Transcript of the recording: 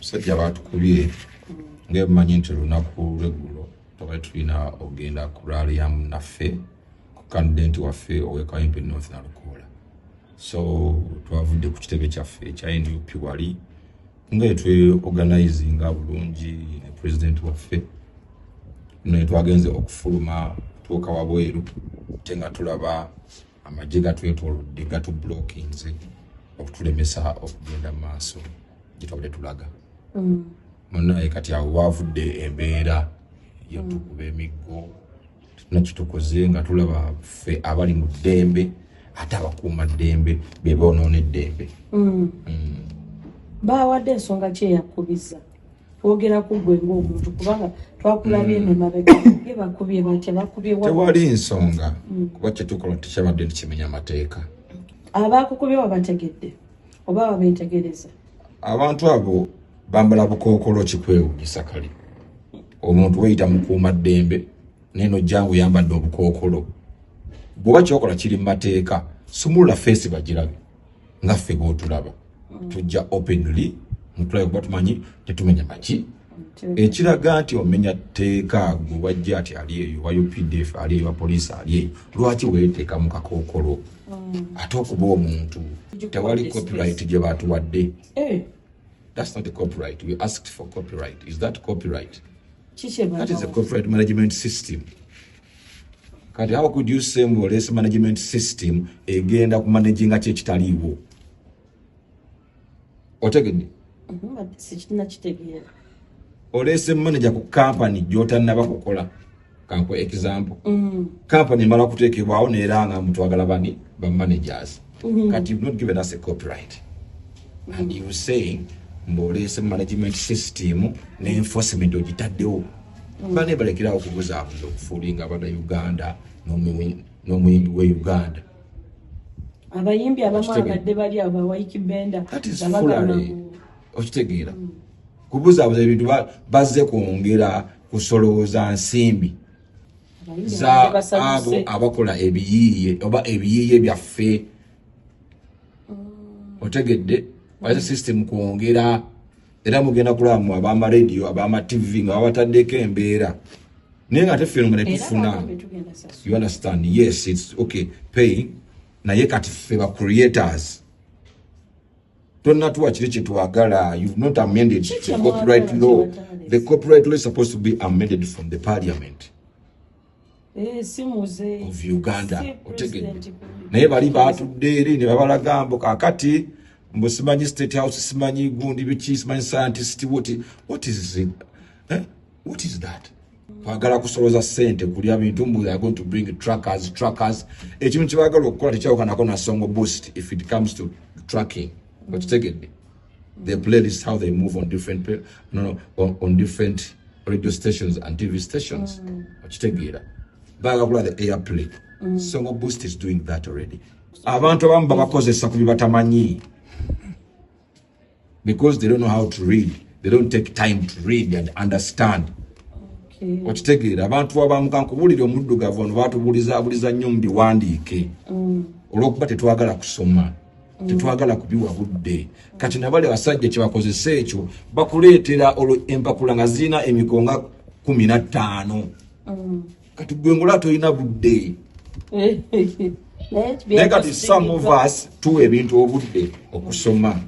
abasajja batukubye ng'ebimanyi nti olunaku lw'eggulo twali tulina ogenda ku rally ya munnaffe ku candidate waffe ow'Ekawempe North Nalukola. So twavudde ku kitebe kyaffe ekya NUP wali nga tweorganizinga bulungi ne president waffe ne twagenze okufuluma tuuka wabweru ate nga tulaba amagye gatwetoolodde gatubulookinze okutulemesa okugenda mu maaso gye twabadde tulaga. Munnaye kati awo waavudde embeera y'otukuba emiggo tulina kitukoze nga tulaba ffe abali mu ddembe ate abakuuma ddembe be boonoona eddembe. Baawadde ensonga ki eyakubiza twogera ku gwe ng'omuntu kubanga twakulabye eno mabega ge bakubye batya bakubye tewali nsonga kuba kyetukola tekyabadde ntikimenya amateeka. Abaakukubye wabategedde oba wabentegereza? Abantu abo bambala bukookolo kikwewunyisa kali. Omuntu weyita mukuuma ddembe neno jangu yambadde obukookolo. Bw'oba kyokola kiri mu mateeka sumulula feesi bagirabe nga ffe bw'otulaba. Tujja openly mutulabe kuba tumanyi tetumenya maki ekiraga nti omenya tteeka gwe wajja ati ali eyo wa UPDF ali eyo wa poliisi ali eyo lwaki weeteeka mu kakookolo ate okuba omuntu tewali copyright gye baatuwadde. That's not a copyright. We asked for copyright. Is that copyright? That is a copyright management system. Kati how could you say less management system egenda ku managing kye kitaliiwo? Otegedde? Sikitina kitegeera. Olese manager ku company gy'otannaba kukola. Kanko example. Company mala kuteekebwawo neeranga mutwagala bani ba managers. Kati you've not given us a copyright. And you saying mbolese management system ne enforcement ogitaddewo. Bane balekera okubuzaabuza okufuulinga abana Uganda n'omuyimbi we Uganda. Abayimbi abamu abadde bali abawaiki benda okitegeera kubuzaabuza ebintu bazze kwongera kusolooza nsimbi za abo abakola ebiyiiye oba ebiyiiye byaffe. Otegedde wazza system kwongera era mugenda kulamu abama radio abama TV nga babataddeko embeera naye nga teffe nga netufuna. You understand? Yes, it's okay paying naye kati ffe ba creators tonnatuwa kiri kyetwagala. You've not amended the copyright law. The copyright law is supposed to be amended from the parliament of Uganda. Otegedde naye bali baatudde eri ne babalaga mbu kakati mbu simanyi state house simanyi gundi biki simanyi scientist what is it? What is that? Kwagala kusoloza sente kulya bintu mbu they are going to bring trackers. Ekimu kyebagala okukola tekyawukanako na Songo Boost if it comes to tracking. But Otegedde the playlist how they move on different on different radio stations and TV stations. Okitegeera bagala the airplay. Songo Boost is doing that already. Abantu abamu babakozesa ku bibatamanyi because they don't know how to read. They don't take time to read and understand. Okitegeera abantu abamu kankubulira omuddugavu ono baatubuliza nnyo mu biwandiike olw'okuba tetwagala kusoma tetwagala kubiwa budde. Kati nabali abasajja kye bakozesa ekyo bakuleetera empapula nga zirina emikonga 15. Kati gwe ngola tolina budde. Naye kati some of us tuwa ebintu obudde okusoma.